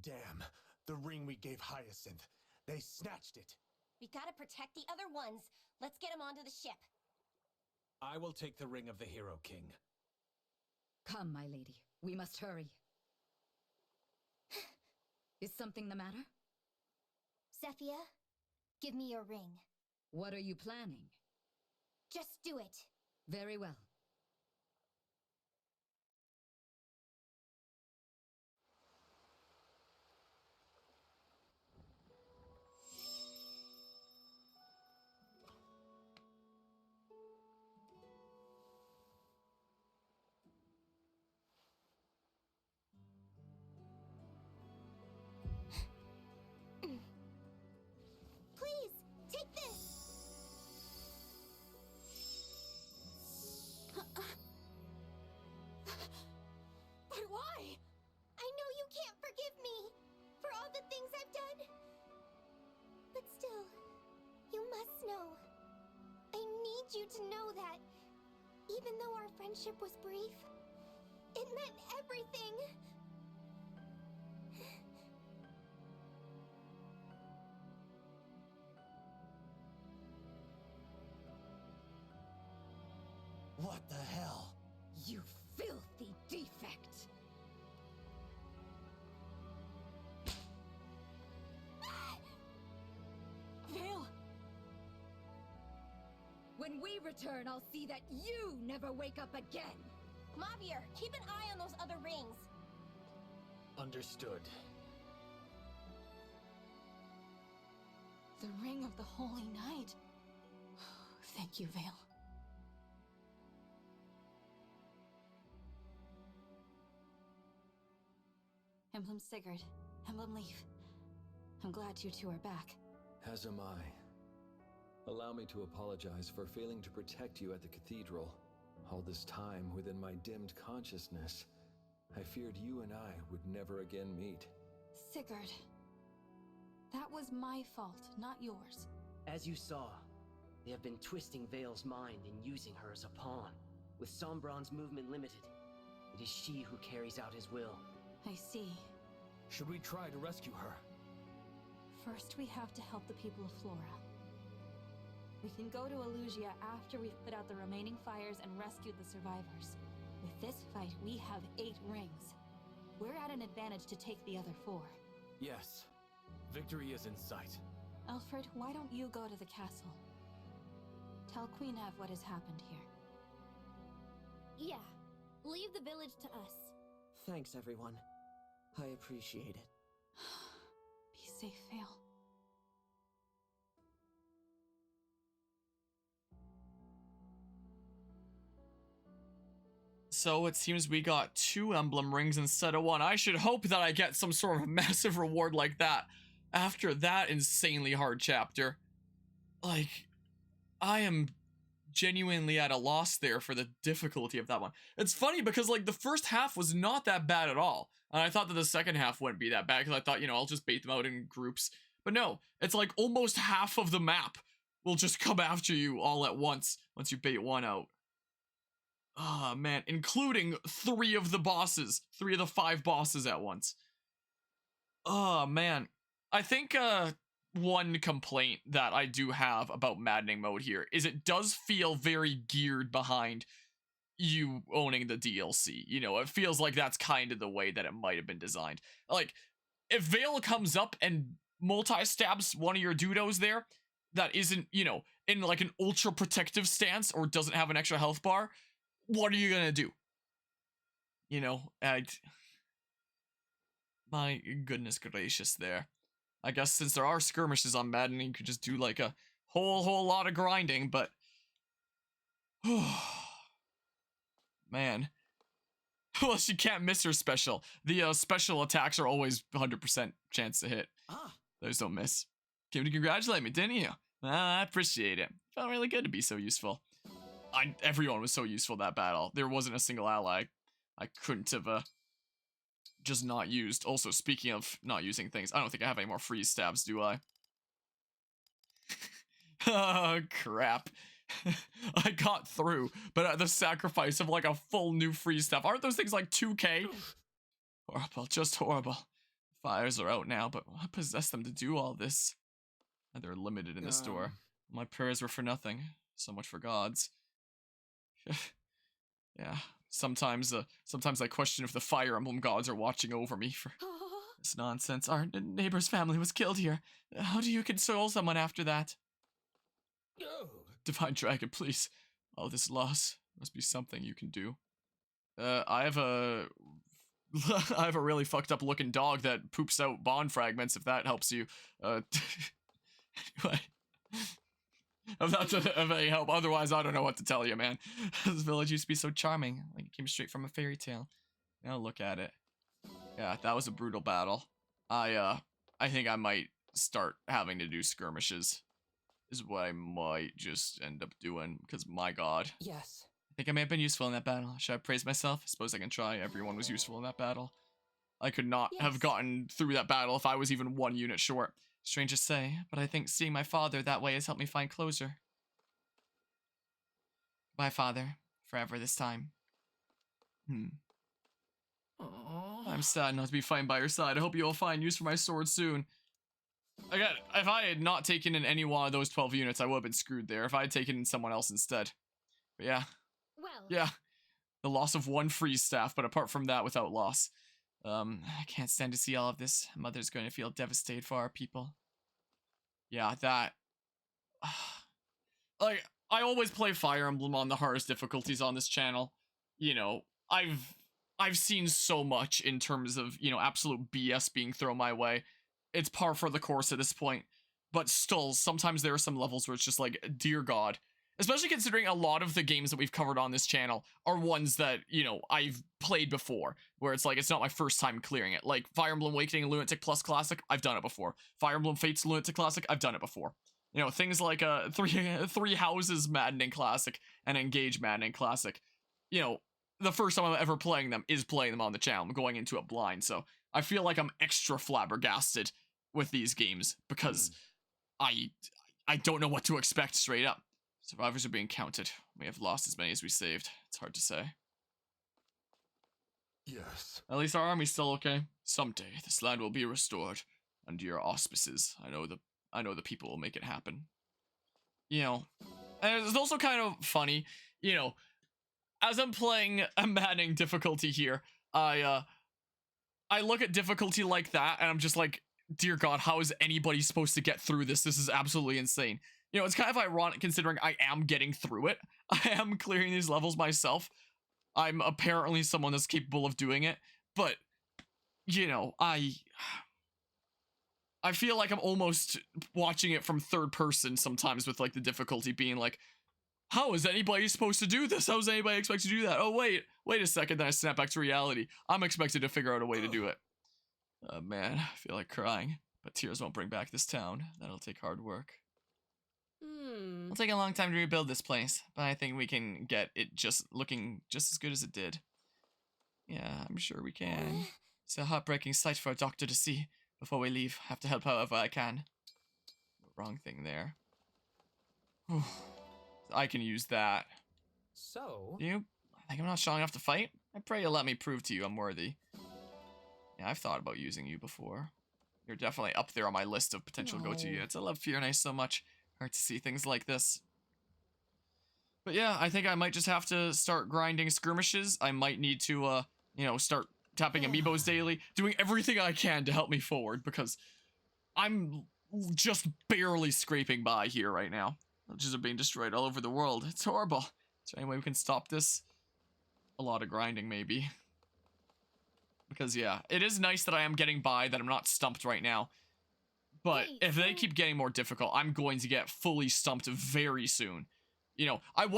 Damn, the ring we gave Hyacinth. They snatched it. We gotta protect the other ones. Let's get them onto the ship. I will take the ring of the Hero King. Come, my lady. We must hurry. Is something the matter? Zephia, give me your ring. What are you planning? Just do it. Very well. Please, take this! But why? I know you can't forgive me for all the things I've done. But still, you must know. I need you to know that even though our friendship was brief, it meant everything. What the hell? You filthy defect! Veil! When we return, I'll see that you never wake up again! Mavir, keep an eye on those other rings. Understood. The Ring of the Holy Night. Thank you, Veil. Emblem Sigurd, Emblem Leaf. I'm glad you two are back. As am I. Allow me to apologize for failing to protect you at the cathedral. All this time within my dimmed consciousness, I feared you and I would never again meet. Sigurd. That was my fault, not yours. As you saw, they have been twisting Veil's mind and using her as a pawn. With Sombron's movement limited, it is she who carries out his will. I see. Should we try to rescue her? First, we have to help the people of Flora. We can go to Elusia after we've put out the remaining fires and rescued the survivors. With this fight, we have 8 rings. We're at an advantage to take the other 4. Yes. Victory is in sight. Alfred, why don't you go to the castle? Tell Queen Ev what has happened here. Yeah, leave the village to us. Thanks, everyone. I appreciate it. Be safe, Veil. So it seems we got 2 emblem rings instead of 1. I should hope that I get some sort of massive reward like that after that insanely hard chapter. Like, I am genuinely at a loss there for the difficulty of that one. It's funny because, like, the first half was not that bad at all. And I thought that the second half wouldn't be that bad because I thought, you know, I'll just bait them out in groups. But no, it's like almost half of the map will just come after you all at once you bait one out. Ah, man, including 3 of the bosses. 3 of the 5 bosses at once. Oh, man. I think, one complaint that I do have about Maddening mode here is it does feel very geared behind you owning the DLC. You know, it feels like that's kind of the way that it might have been designed. Like, if Veil comes up and multi-stabs one of your dudos there that isn't, you know, in like an ultra protective stance or doesn't have an extra health bar, what are you gonna do? You know, my goodness gracious there. I guess since there are skirmishes on Maddening, you could just do like a whole lot of grinding, but man. Well, she can't miss her special. The special attacks are always 100% chance to hit. Those don't miss. Came to congratulate me, didn't you? I appreciate it. Felt really good to be so useful. Everyone was so useful that battle. There wasn't a single ally I couldn't have just not used. Also, speaking of not using things, I don't think I have any more freeze stabs, do I? Oh, crap. I got through, but at the sacrifice of like a full new freeze stab. Aren't those things like 2k? Horrible, just horrible. fires are out now, but what possessed them to do all this? They're limited in this door. My prayers were for nothing. So much for gods. Yeah. Sometimes I question if the Fire Emblem gods are watching over me for this nonsense. Our neighbor's family was killed here. How do you console someone after that? Divine Dragon, please. All this loss must be something you can do. I have a really fucked up looking dog that poops out bond fragments, if that helps you. Anyway. If that's of any help. Otherwise, I don't know what to tell you, man. This village used to be so charming, like it came straight from a fairy tale. Now look at it. Yeah, that was a brutal battle. I think I might start having to do skirmishes. Is what I might just end up doing, because my god. Yes. I think I may have been useful in that battle. Should I praise myself? I suppose I can try. Everyone was useful in that battle. I could not have gotten through that battle if I was even 1 unit short. Strange to say, but I think seeing my father that way has helped me find closure. Bye, Father. Forever this time. I'm sad not to be fighting by your side. I hope you will find use for my sword soon. Again, if I had not taken in any one of those 12 units, I would have been screwed there. If I had taken in someone else instead. But yeah. Well. Yeah. The loss of 1 freeze staff, but apart from that, without loss. I can't stand to see all of this. Mother's going to feel devastated for our people. Yeah, that... like, I always play Fire Emblem on the hardest difficulties on this channel. You know, I've seen so much in terms of, you know, absolute BS being thrown my way. It's par for the course at this point. But still, sometimes there are some levels where it's just like, dear God. Especially considering a lot of the games that we've covered on this channel are ones that, you know, I've played before. Where it's like, it's not my first time clearing it. Like, Fire Emblem Awakening Lunatic Plus Classic, I've done it before. Fire Emblem Fates Lunatic Classic, I've done it before. You know, things like Three Houses Maddening Classic and Engage Maddening Classic. You know, the first time I'm ever playing them is playing them on the channel. I'm going into it blind, so I feel like I'm extra flabbergasted with these games because I don't know what to expect straight up. Survivors are being counted. We have lost as many as we saved. It's hard to say. Yes. At least our army's still okay. Someday, this land will be restored under your auspices. I know the people will make it happen. You know, and it's also kind of funny, you know, as I'm playing a Maddening difficulty here, I look at difficulty like that, and I'm just like, dear God, how is anybody supposed to get through this? This is absolutely insane. You know, it's kind of ironic considering I am getting through it. I am clearing these levels myself. I'm apparently someone that's capable of doing it, but, you know, I feel like I'm almost watching it from third person sometimes with, like, the difficulty being like, how is anybody supposed to do this? How is anybody expected to do that? Oh, wait a second, then I snap back to reality. I'm expected to figure out a way to do it. Oh, man, I feel like crying, but tears won't bring back this town. That'll take hard work. It'll take a long time to rebuild this place, but I think we can get it just looking just as good as it did. Yeah, I'm sure we can. It's a heartbreaking sight for a doctor to see. Before we leave, I have to help however I can. Wrong thing there. I can use that. So? You think I'm not strong enough to fight? I pray you'll let me prove to you I'm worthy. Yeah, I've thought about using you before. You're definitely up there on my list of potential go-to units. I love Fear Nice so much. Hard to see things like this. But yeah, I think I might just have to start grinding skirmishes. I might need to, you know, start tapping amiibos daily, doing everything I can to help me forward, because I'm just barely scraping by here right now. Villages are being destroyed all over the world. It's horrible. Is there any way we can stop this? A lot of grinding, maybe. Because, yeah, it is nice that I am getting by, that I'm not stumped right now. But if they keep getting more difficult, I'm going to get fully stumped very soon. You know, I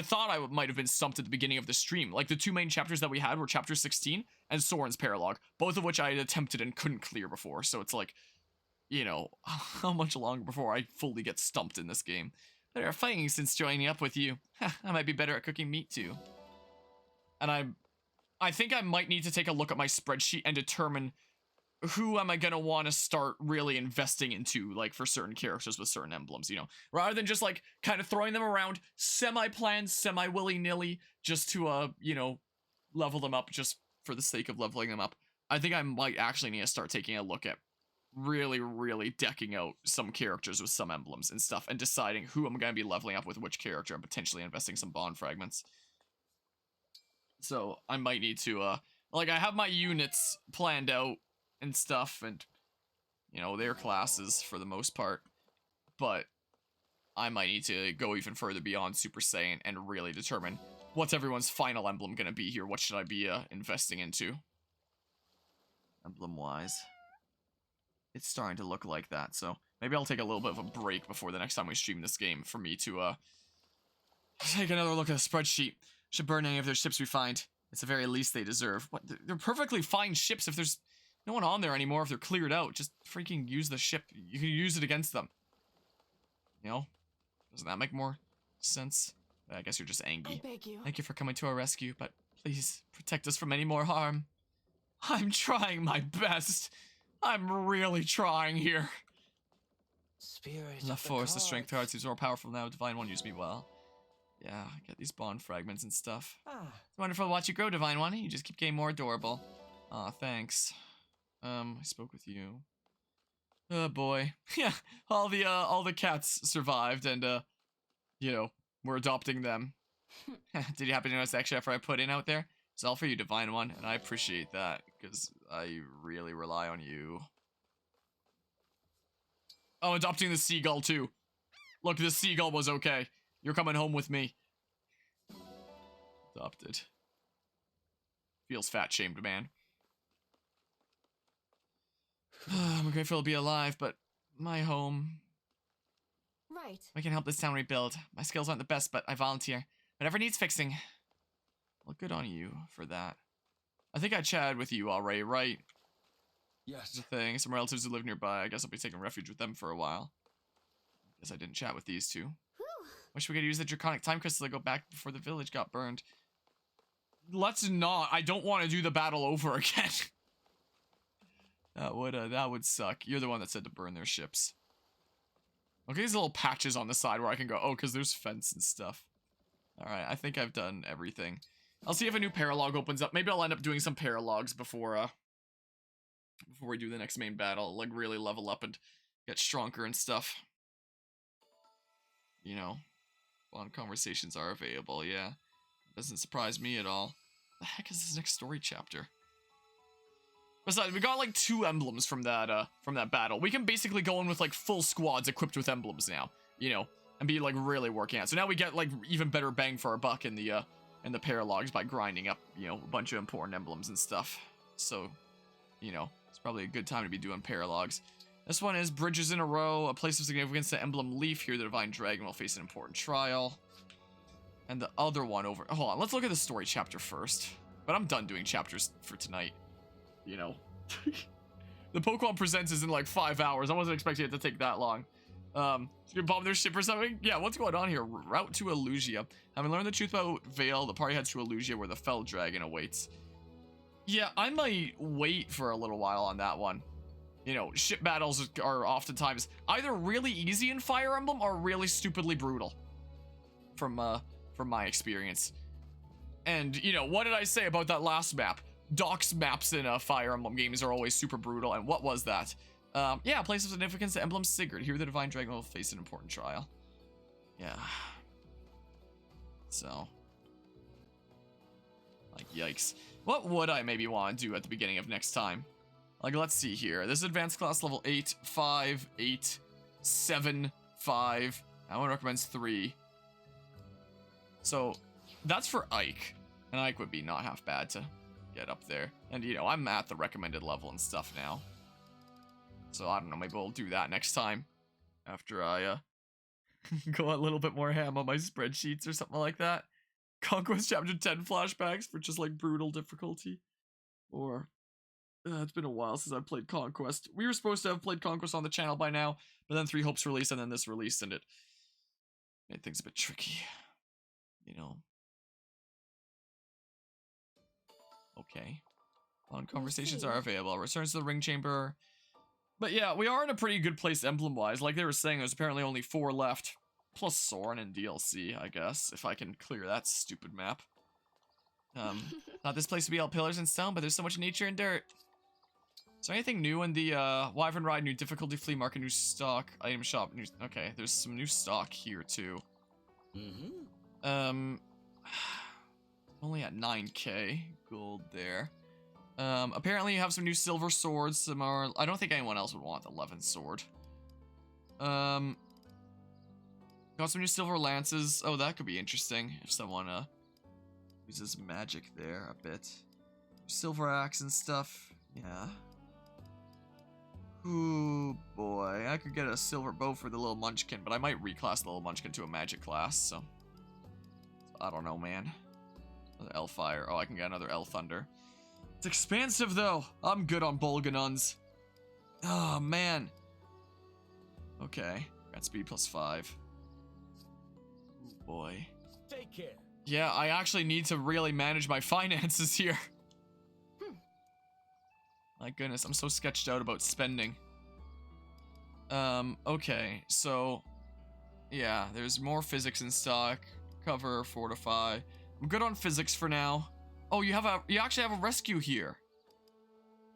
thought I might have been stumped at the beginning of the stream. Like, the 2 main chapters that we had were Chapter 16 and Soren's Paralog, both of which I had attempted and couldn't clear before. So it's like, you know, how much longer before I fully get stumped in this game? Better at fighting since joining up with you. I might be better at cooking meat, too. And I think I might need to take a look at my spreadsheet and determine who am I gonna want to start really investing into, like, for certain characters with certain emblems, you know? Rather than just, like, kind of throwing them around, semi-planned, semi-willy-nilly, just to, you know, level them up just for the sake of leveling them up. I think I might actually need to start taking a look at really decking out some characters with some emblems and stuff and deciding who I'm going to be leveling up with which character and potentially investing some bond fragments. So I might need to, like, I have my units planned out and stuff and, you know, their classes for the most part, but I might need to go even further beyond Super Saiyan and really determine what's everyone's final emblem going to be here. What should I be investing into? Emblem-wise. It's starting to look like that, so maybe I'll take a little bit of a break before the next time we stream this game for me to, take another look at the spreadsheet. Should burn any of their ships we find. It's the very least they deserve. What? They're perfectly fine ships if there's no one on there anymore, if they're cleared out. Just freaking use the ship. You can use it against them. You know? Doesn't that make more sense? I guess you're just angry. I beg you. Thank you for coming to our rescue, but please protect us from any more harm. I'm trying my best. I'm really trying here. Spirit The of force, the strength, the heart gods. seems more powerful now. Divine One, use me well. Yeah, get these bond fragments and stuff. It's wonderful to watch you grow, Divine One. You just keep getting more adorable. Aw, thanks. I spoke with you. Oh boy. Yeah, all the cats survived and, you know, we're adopting them. Did you happen to notice the extra effort I put in out there? It's all for you, Divine One, and I appreciate that, because I really rely on you. Oh, adopting the seagull, too. Look, this seagull was okay. You're coming home with me. Adopted. Feels fat-shamed, man. I'm grateful to be alive, but my home... Right. We can help this town rebuild. My skills aren't the best, but I volunteer. Whatever needs fixing. Well, good on you for that. I think I chatted with you already, right? Yes. The thing. Some relatives who live nearby. I guess I'll be taking refuge with them for a while. Guess I didn't chat with these two. Wish we could use the draconic time crystal to go back before the village got burned. Let's not. I don't want to do the battle over again. That would suck. You're the one that said to burn their ships. Okay, these little patches on the side where I can go, oh, because there's fence and stuff. Alright, I think I've done everything. I'll see if a new paralog opens up. Maybe I'll end up doing some paralogs before we do the next main battle. Like, really level up and get stronger and stuff. You know, bond conversations are available, yeah. Doesn't surprise me at all. The heck is this next story chapter? Besides, we got like 2 emblems from that battle. We can basically go in with like full squads equipped with emblems now, you know, and be like really working out. So now we get like even better bang for our buck in the paralogs by grinding up, you know, a bunch of important emblems and stuff. So, you know, it's probably a good time to be doing paralogs. This one is Bridges in a Row, a place of significance, the emblem leaf. Here the Divine Dragon will face an important trial. And the other one over... Hold on, let's look at the story chapter first. But I'm done doing chapters for tonight. You know. The Pokemon Presents is in like 5 hours. I wasn't expecting it to take that long. So you bomb their ship or something? Yeah, what's going on here? Route to Elusia. Having learned the truth about Vale, the party heads to Elusia where the Fell Dragon awaits. Yeah, I might wait for a little while on that one. You know, ship battles are oftentimes either really easy in Fire Emblem or really stupidly brutal. From my experience. And, you know, what did I say about that last map? Doc's maps in Fire Emblem games are always super brutal, and what was that? Yeah, place of significance, the Emblem Sigurd. Here the Divine Dragon will face an important trial. Yeah. So. Like, yikes. What would I maybe want to do at the beginning of next time? Like, let's see here. This is advanced class level 8, 5, 8, 7, 5. I would recommend 3. So, that's for Ike. And Ike would be not half bad to get up there. And, you know, I'm at the recommended level and stuff now. So, I don't know, maybe we'll do that next time. After I, go a little bit more ham on my spreadsheets or something like that. Conquest Chapter 10 flashbacks for just, like, brutal difficulty. Or... it's been a while since I've played Conquest. We were supposed to have played Conquest on the channel by now, but then 3 Hopes released and then this released, and it made things a bit tricky. You know. Okay. Fun conversations are available. Returns to the ring chamber. But yeah, we are in a pretty good place emblem-wise. Like they were saying, there's apparently only 4 left. Plus Soren and DLC, I guess, if I can clear that stupid map. Thought this place would be all pillars and stone, but there's so much nature and dirt. Is there anything new in the Wyvern Ride, new difficulty, flea market, new stock, item shop, new... Okay, there's some new stock here too. Only at 9k gold there. Apparently you have some new silver swords, some more... I don't think anyone else would want the 11th sword. Got some new silver lances. Oh, that could be interesting if someone uses magic there a bit. Silver axe and stuff. Yeah. Ooh, boy. I could get a silver bow for the little munchkin, but I might reclass the little munchkin to a magic class, so I don't know, man. Another Elfire. Oh, I can get another El Thunder. It's expansive, though. I'm good on Bolganuns. Oh, man. Okay. Got speed +5. Ooh, boy. Take care. Yeah, I actually need to really manage my finances here. My goodness, I'm so sketched out about spending. Okay, so... Yeah, there's more physics in stock. Cover, fortify. I'm good on physics for now. Oh, you actually have a rescue here.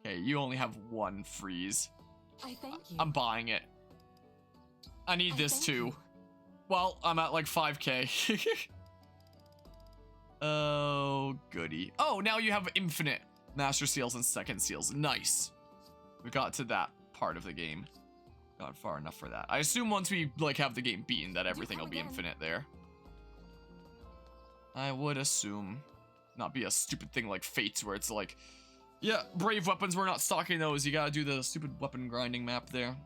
Okay, you only have one freeze. I thank you. I'm buying it. I need this too. Well, I'm at like 5k. Oh, goody. Oh, now you have infinite master seals and second seals. Nice. We got to that part of the game. Got far enough for that. I assume once we like have the game beaten that everything will be infinite there. I would assume. Not be a stupid thing like Fates where it's like, yeah, brave weapons, we're not stocking those. You gotta do the stupid weapon grinding map there.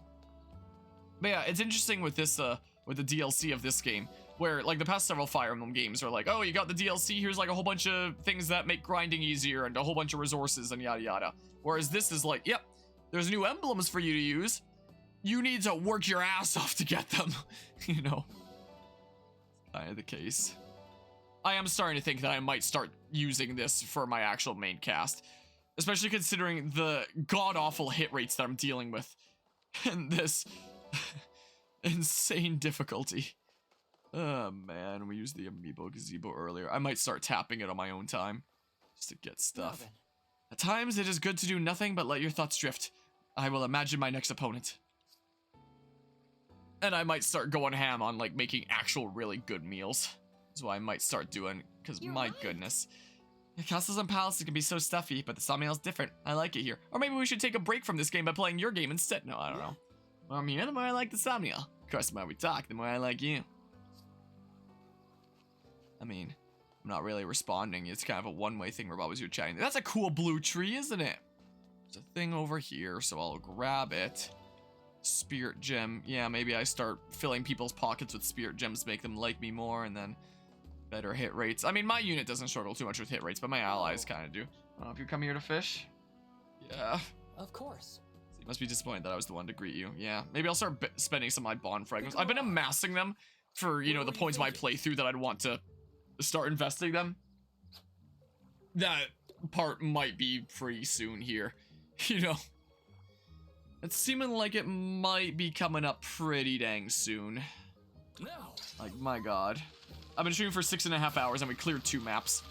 But yeah, it's interesting with this, with the DLC of this game, where like the past several Fire Emblem games are like, oh, you got the DLC, here's like a whole bunch of things that make grinding easier and a whole bunch of resources and yada yada. Whereas this is like, yep, there's new emblems for you to use. You need to work your ass off to get them, you know. Kind of the case. I am starting to think that I might start using this for my actual main cast, especially considering the god-awful hit rates that I'm dealing with and this insane difficulty. Oh man, we used the amiibo gazebo earlier. I might start tapping it on my own time just to get stuff. At times, it is good to do nothing but let your thoughts drift. I will imagine my next opponent. And I might start going ham on like making actual really good meals. That's what I might start doing, because my goodness. The castles and palaces can be so stuffy, but the sawmill's different. I like it here. Or maybe we should take a break from this game by playing your game instead. No, I don't know. The more I'm here, the more I like the sawmill. Of course, the more we talk, the more I like you. I mean, I'm not really responding. It's kind of a one-way thing. We're always here chatting. That's a cool blue tree, isn't it? There's a thing over here, so I'll grab it. Spirit gem. Yeah, maybe I start filling people's pockets with spirit gems to make them like me more, and then better hit rates. I mean, my unit doesn't struggle too much with hit rates, but my allies kind of do. I don't know if you come here to fish. Yeah. Of course. So you must be disappointed that I was the one to greet you. Yeah. Maybe I'll start spending some of my bond fragments. I've been amassing them for, you know, the points of my playthrough that I'd want to start investing them. That part might be pretty soon here. You know. It's seeming like it might be coming up pretty dang soon. Like, my god. I've been streaming for 6.5 hours and we cleared 2 maps.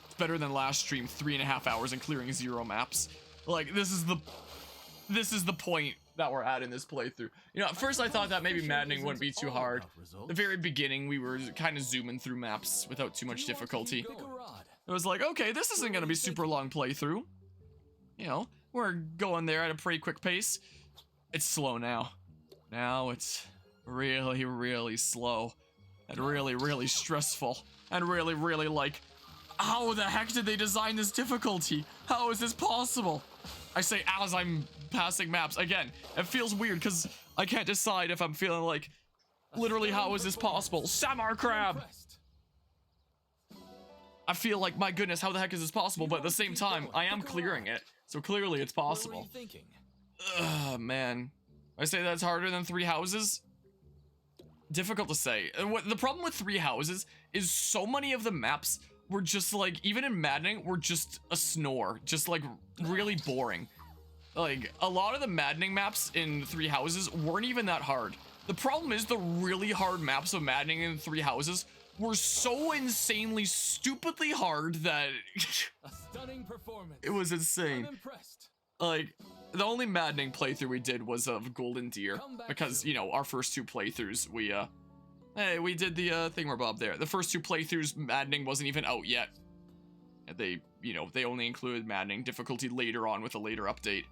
It's better than last stream, 3.5 hours and clearing 0 maps. Like, this is the point that we're at in this playthrough. You know, at first I thought that maybe Maddening wouldn't be too hard. The very beginning, we were kind of zooming through maps without too much difficulty. It was like, okay, this isn't gonna be super long playthrough. You know, we're going there at a pretty quick pace. It's slow now. Now it's really, really slow. And really, really stressful. And really, really like, how the heck did they design this difficulty? How is this possible? I say as I'm passing maps. Again, it feels weird because I can't decide if I'm feeling like, literally, how is this possible? Samar Crab! I feel like, my goodness, how the heck is this possible? But at the same time, I am clearing it. So clearly it's possible. Ugh, man. I say that's harder than 3 houses? Difficult to say. The problem with 3 houses is so many of the maps were just like, even in Maddening, were just a snore. Just like really boring. Like, a lot of the Maddening maps in 3 houses weren't even that hard. The problem is the really hard maps of Maddening in 3 houses were so insanely, stupidly hard that A stunning performance. it was insane. I'm impressed. Like, the only Maddening playthrough we did was of Golden Deer, because, you know, our first 2 playthroughs, we did the thingamabob there. The first 2 playthroughs, Maddening wasn't even out yet. They, you know, they only included Maddening difficulty later on with a later update.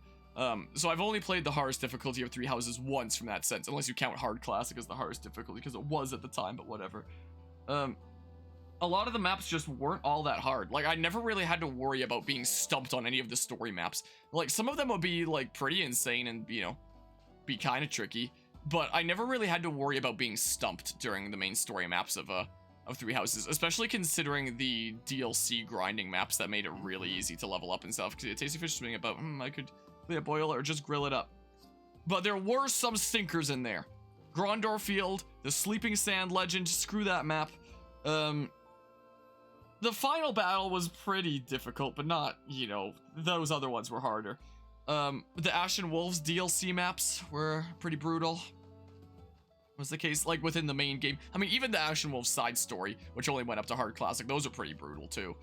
So I've only played the hardest difficulty of Three Houses once from that sense, unless you count Hard Classic as the hardest difficulty, because it was at the time, but whatever. A lot of the maps just weren't all that hard. Like, I never really had to worry about being stumped on any of the story maps. Like, some of them would be, like, pretty insane and, you know, be kind of tricky, but I never really had to worry about being stumped during the main story maps of Three Houses, especially considering the DLC grinding maps that made it really easy to level up and stuff, because Tasty Fish swing about, I could play a boil or just grill it up. But there were some stinkers in there. Grondor Field, the Sleeping Sand Legend, screw that map. The final battle was pretty difficult, but not, you know, those other ones were harder. The Ashen Wolves DLC maps were pretty brutal. Was the case, like, within the main game. I mean, even the Ashen Wolves side story, which only went up to Hard Classic, those are pretty brutal, too.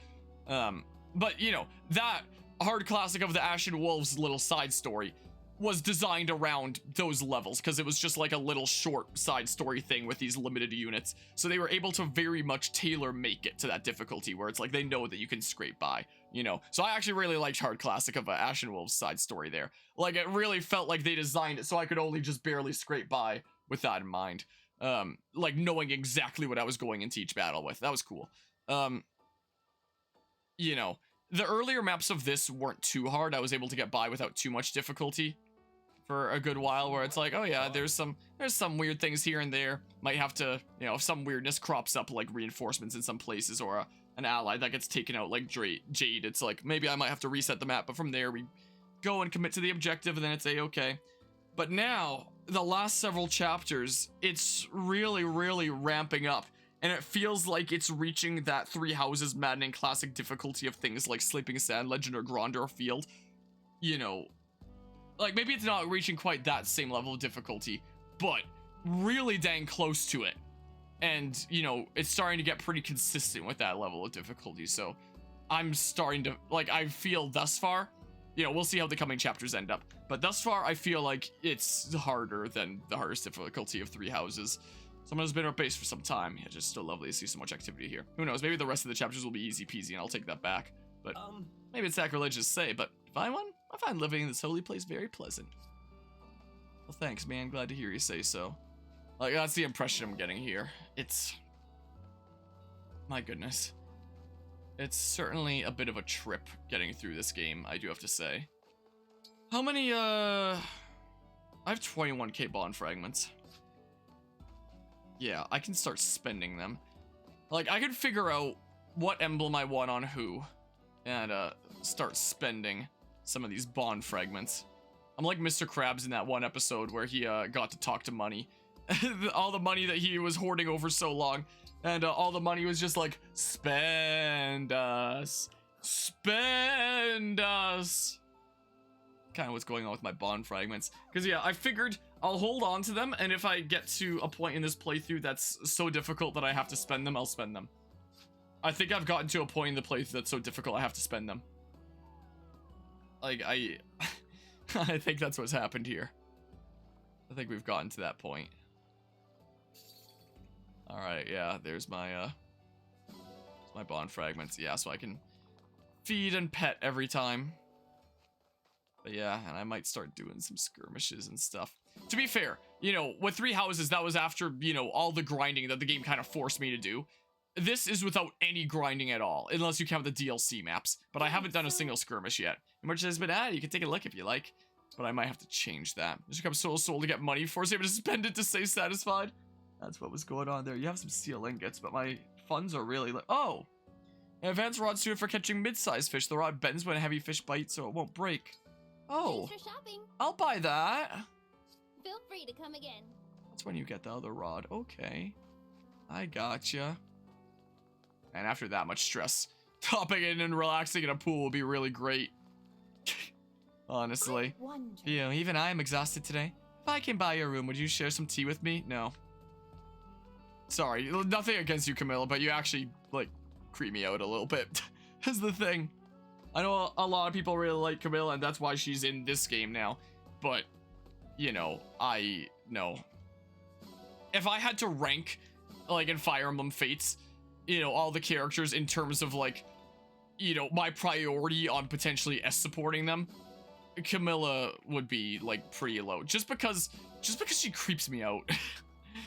But, you know, that Hard Classic of the Ashen Wolves little side story was designed around those levels, because it was just like a little short side story thing with these limited units. So they were able to very much tailor make it to that difficulty, where it's like they know that you can scrape by, you know. So I actually really liked Hard Classic of Ashen Wolves side story there. Like, it really felt like they designed it so I could only just barely scrape by with that in mind. Like, knowing exactly what I was going into each battle with. That was cool. You know, the earlier maps of this weren't too hard. I was able to get by without too much difficulty for a good while, where it's like, oh yeah, there's some weird things here and there. Might have to, you know, if some weirdness crops up, like reinforcements in some places, or an ally that gets taken out like Jade, it's like, maybe I might have to reset the map, but from there we go and commit to the objective, and then it's a-okay. But now, the last several chapters, it's really, really ramping up, and it feels like it's reaching that Three Houses Maddening classic difficulty of things like Sleeping Sand Legend or Grondor Field. You know, like, maybe it's not reaching quite that same level of difficulty, but really dang close to it. And, you know, it's starting to get pretty consistent with that level of difficulty, so I'm starting to, like, I feel thus far, you know, we'll see how the coming chapters end up, but thus far, I feel like it's harder than the hardest difficulty of Three Houses. Someone has been at base for some time. Yeah, just still lovely to see so much activity here. Who knows, maybe the rest of the chapters will be easy peasy, and I'll take that back. But maybe it's sacrilegious to say, but if I find living in this holy place very pleasant. Well, thanks, man. Glad to hear you say so. Like, that's the impression I'm getting here. It's... my goodness. It's certainly a bit of a trip getting through this game, I do have to say. How many, I have 21k bond fragments. Yeah, I can start spending them. Like, I can figure out what emblem I want on who, and, start spending some of these bond fragments. I'm like Mr. Krabs in that one episode where he, got to talk to money. All the money that he was hoarding over so long, and all the money was just like, spend us, spend us. Kind of what's going on with my bond fragments. Because yeah, I figured I'll hold on to them, and if I get to a point in this playthrough that's so difficult that I have to spend them, I'll spend them. I think I've gotten to a point in the playthrough that's so difficult I have to spend them. Like, I think that's what's happened here. I think we've gotten to that point. Alright, yeah, there's my bond fragments. Yeah, so I can feed and pet every time. But yeah, and I might start doing some skirmishes and stuff. To be fair, you know, with Three Houses, that was after, you know, all the grinding that the game kind of forced me to do. This is without any grinding at all, unless you count the DLC maps. But I haven't done a single skirmish yet. Which has been, you can take a look if you like. But I might have to change that. Just become soul to get money, force him to spend it to stay satisfied. That's what was going on there. You have some steel ingots, but my funds are really like, oh! An advanced rod suited for catching mid-sized fish. The rod bends when a heavy fish bites, so it won't break. Oh, Thanks for shopping. I'll buy that. Feel free to come again. That's when you get the other rod. Okay, I gotcha. And after that much stress, hopping in and relaxing in a pool will be really great. Honestly. Yeah, even I am exhausted today. If I came by your room, would you share some tea with me? No. Sorry, nothing against you, Camilla, but you actually, like, creep me out a little bit. Is the thing. I know a lot of people really like Camilla, and that's why she's in this game now. But, you know, I know. If I had to rank, like, in Fire Emblem Fates, you know, all the characters in terms of, like, you know, my priority on potentially supporting them, Camilla would be, like, pretty low. Just because she creeps me out,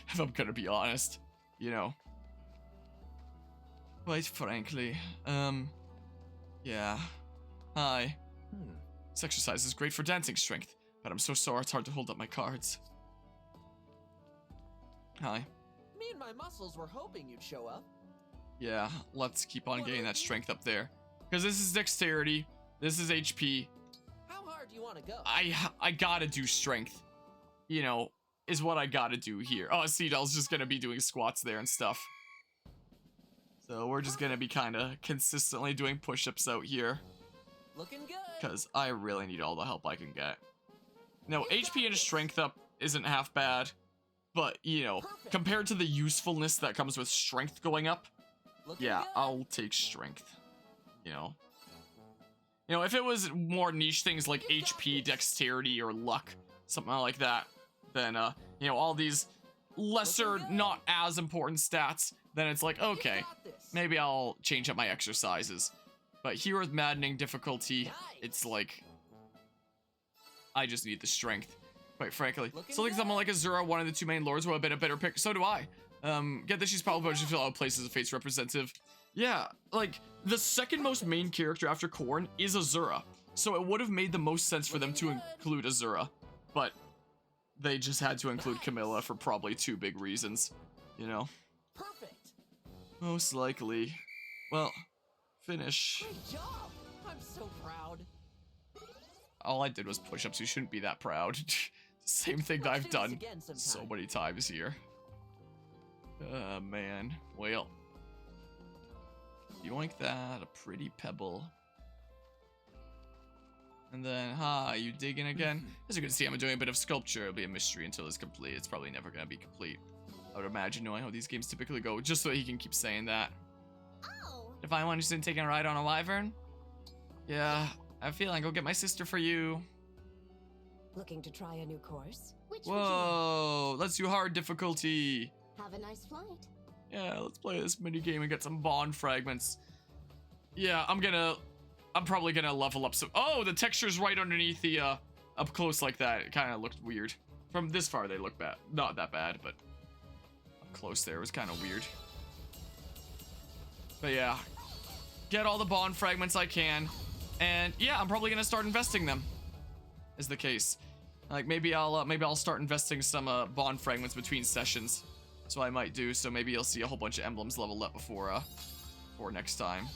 if I'm gonna be honest, you know. Quite frankly, yeah. Hi. This exercise is great for dancing strength, but I'm so sore it's hard to hold up my cards. Hi. Me and my muscles were hoping you'd show up. Yeah, let's keep on getting that strength up there. Because this is dexterity, this is HP. How hard do you want to go? I gotta do strength, you know, is what I gotta do here. Oh, Seedal's just gonna be doing squats there and stuff. So we're just gonna be kind of consistently doing push-ups out here. Looking good. Because I really need all the help I can get. No, HP and strength up isn't half bad. But, you know, compared to the usefulness that comes with strength going up, yeah, I'll take strength. You know, if it was more niche things like HP, dexterity, or luck, something like that, then, you know, all these lesser, not as important stats, then it's like, okay, maybe I'll change up my exercises. But here with Maddening difficulty, it's like, I just need the strength, quite frankly. So like someone like Azura, one of the two main lords, would have been a better pick. So do I. Get that she's probably to fill out places of Fate's representative. Yeah, like, the second most main character after Korn is Azura. So it would have made the most sense for them to include Azura. But they just had to include Camilla for probably 2 big reasons, you know? Perfect. Most likely. Well, finish. Great job. I'm so proud. All I did was push-ups. You shouldn't be that proud. Same thing that I've done so many times here. Man. Well. Yoink that. A pretty pebble. And then, you digging again? As you can see, I'm doing a bit of sculpture. It'll be a mystery until it's complete. It's probably never gonna be complete. I would imagine, knowing how these games typically go, just so he can keep saying that. Oh. If I'm interested in taking a ride on a wyvern? Yeah, I have a feeling I'll get my sister for you. Looking to try a new course? Which Whoa, let's do hard difficulty. have a nice flight. Yeah, let's play this mini game and get some bond fragments. Yeah, I'm probably gonna level up some. Oh, the texture's right underneath the, up close like that. It kind of looked weird. From this far, they look bad. Not that bad, but up close there was kind of weird. But yeah, get all the bond fragments I can. And yeah, I'm probably gonna start investing them, is the case. Like, maybe I'll start investing some, bond fragments between sessions. So I might do, so maybe you'll see a whole bunch of emblems leveled up before next time.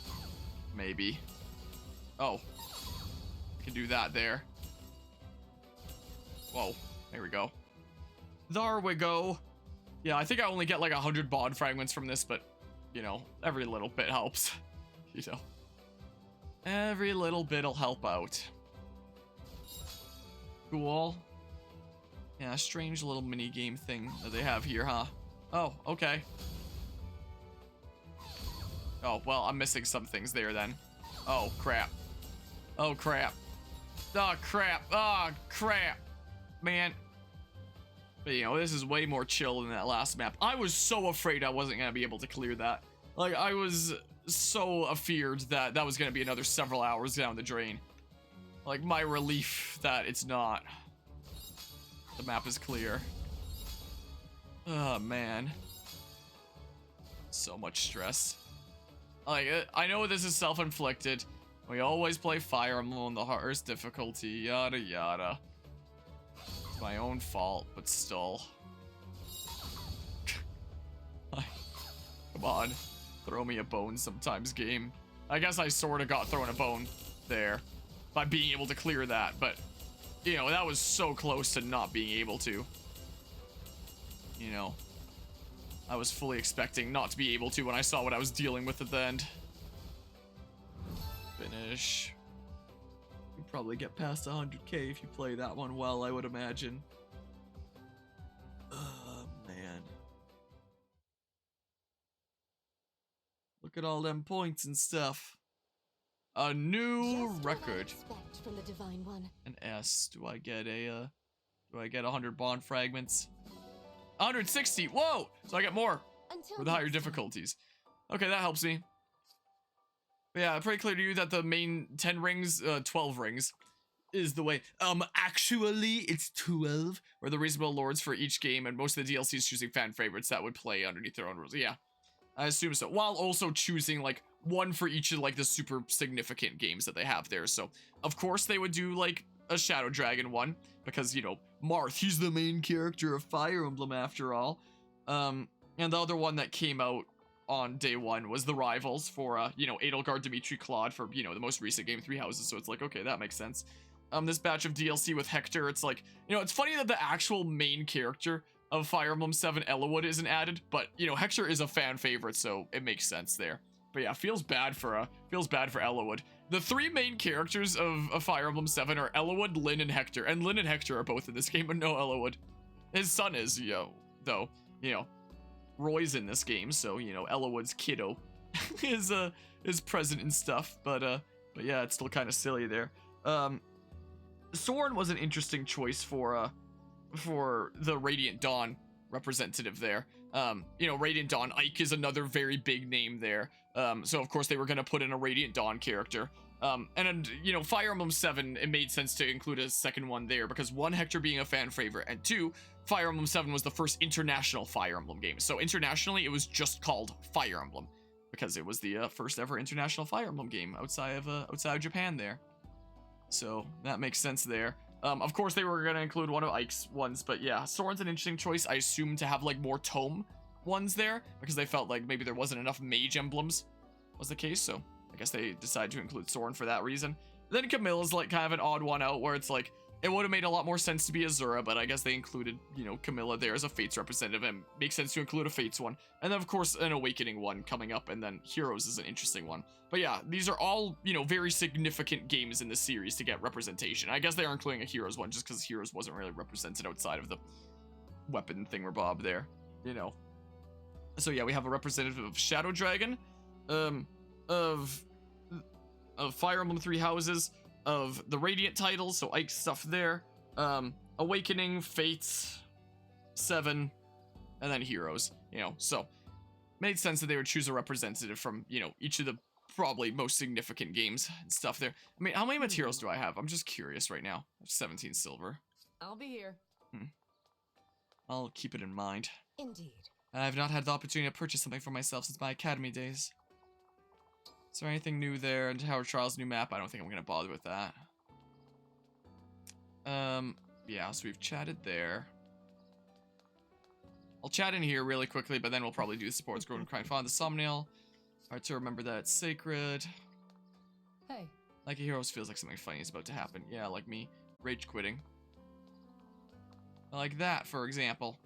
Maybe. Oh. I can do that there. Whoa. There we go. There we go. Yeah, I think I only get like 100 bond fragments from this, but, you know, every little bit helps. You know. Every little bit'll help out. Cool. Yeah, strange little mini game thing that they have here, huh? Oh, okay. Oh, well, I'm missing some things there then. Oh, crap. Oh, crap. Oh, crap. Oh, crap. Man. But, you know, this is way more chill than that last map. I was so afraid I wasn't going to be able to clear that. Like, I was so afeared that that was going to be another several hours down the drain. Like, my relief that it's not. The map is clear. Oh, man. So much stress. Like, I know this is self-inflicted. We always play Fire Emblem on the hardest difficulty, yada yada. It's my own fault, but still. Come on. Throw me a bone sometimes, game. I guess I sort of got thrown a bone there by being able to clear that, but, you know, that was so close to not being able to. You know, I was fully expecting not to be able to when I saw what I was dealing with at the end. Finish. You probably get past 100k if you play that one well, I would imagine. Oh, man. Look at all them points and stuff. A new Just what I'd record. expect from the Divine One. An S. Do I get 100 bond fragments? 160. Whoa! So I get more Until with the higher next time. difficulties. Okay, that helps me. But yeah, pretty clear to you that the main 10 rings, 12 rings is the way. Actually, it's 12, or the reasonable lords for each game, and most of the DLCs choosing fan favorites that would play underneath their own rules. Yeah, I assume so. While also choosing, like, one for each of, like, the super significant games that they have there. So, of course, they would do, like, a Shadow Dragon one, because, you know, Marth, he's the main character of Fire Emblem after all. And the other one that came out on day one was the Rivals for, you know, Edelgard, Dimitri, Claude for, you know, the most recent game, Three Houses. So it's like, okay, that makes sense. This batch of DLC with Hector, it's like, you know, it's funny that the actual main character of Fire Emblem 7 Eliwood isn't added, but, you know, Hector is a fan favorite, so it makes sense there. But yeah, feels bad for Eliwood. The three main characters of Fire Emblem 7 are Eliwood, Lyn, and Hector, and Lyn and Hector are both in this game, but no Eliwood. His son is, though, you know, Roy's in this game, so, you know, Eliwood's kiddo is present and stuff, but yeah, it's still kind of silly there. Soren was an interesting choice for the Radiant Dawn representative there. You know, Radiant Dawn, Ike is another very big name there. So of course they were going to put in a Radiant Dawn character. And you know, Fire Emblem 7, it made sense to include a second one there because one, Hector being a fan favorite, and two, Fire Emblem 7 was the first international Fire Emblem game. So internationally, it was just called Fire Emblem because it was the first ever international Fire Emblem game outside of Japan there. So that makes sense there. Of course, they were going to include one of Ike's ones, but yeah, Soren's an interesting choice. I assume to have like more tome ones there because they felt like maybe there wasn't enough mage emblems was the case. So I guess they decided to include Soren for that reason. Then Camilla's like kind of an odd one out where it's like, it would have made a lot more sense to be Azura, but I guess they included, you know, Camilla there as a Fates representative, and makes sense to include a Fates one. And then, of course, an Awakening one coming up, and then Heroes is an interesting one. But yeah, these are all, you know, very significant games in the series to get representation. I guess they are including a Heroes one just because Heroes wasn't really represented outside of the weapon thingamabob there, you know. So yeah, we have a representative of Shadow Dragon, of Fire Emblem Three Houses, of the Radiant titles, so Ike's stuff there, Awakening, Fates, 7, and then Heroes, you know, so made sense that they would choose a representative from, you know, each of the probably most significant games and stuff there. I mean, how many materials do I have? I'm just curious right now. I have 17 silver. I'll be here. I'll keep it in mind. Indeed. I've not had the opportunity to purchase something for myself since my academy days. Is there anything new there? And Howard Trials' new map? I don't think I'm going to bother with that. Yeah, so we've chatted there. I'll chat in here really quickly, but then we'll probably do the supports growing and crying fond the thumbnail. Hard to remember that it's sacred. Hey. Like a Heroes feels like something funny is about to happen. Yeah, like me rage quitting. Like that, for example.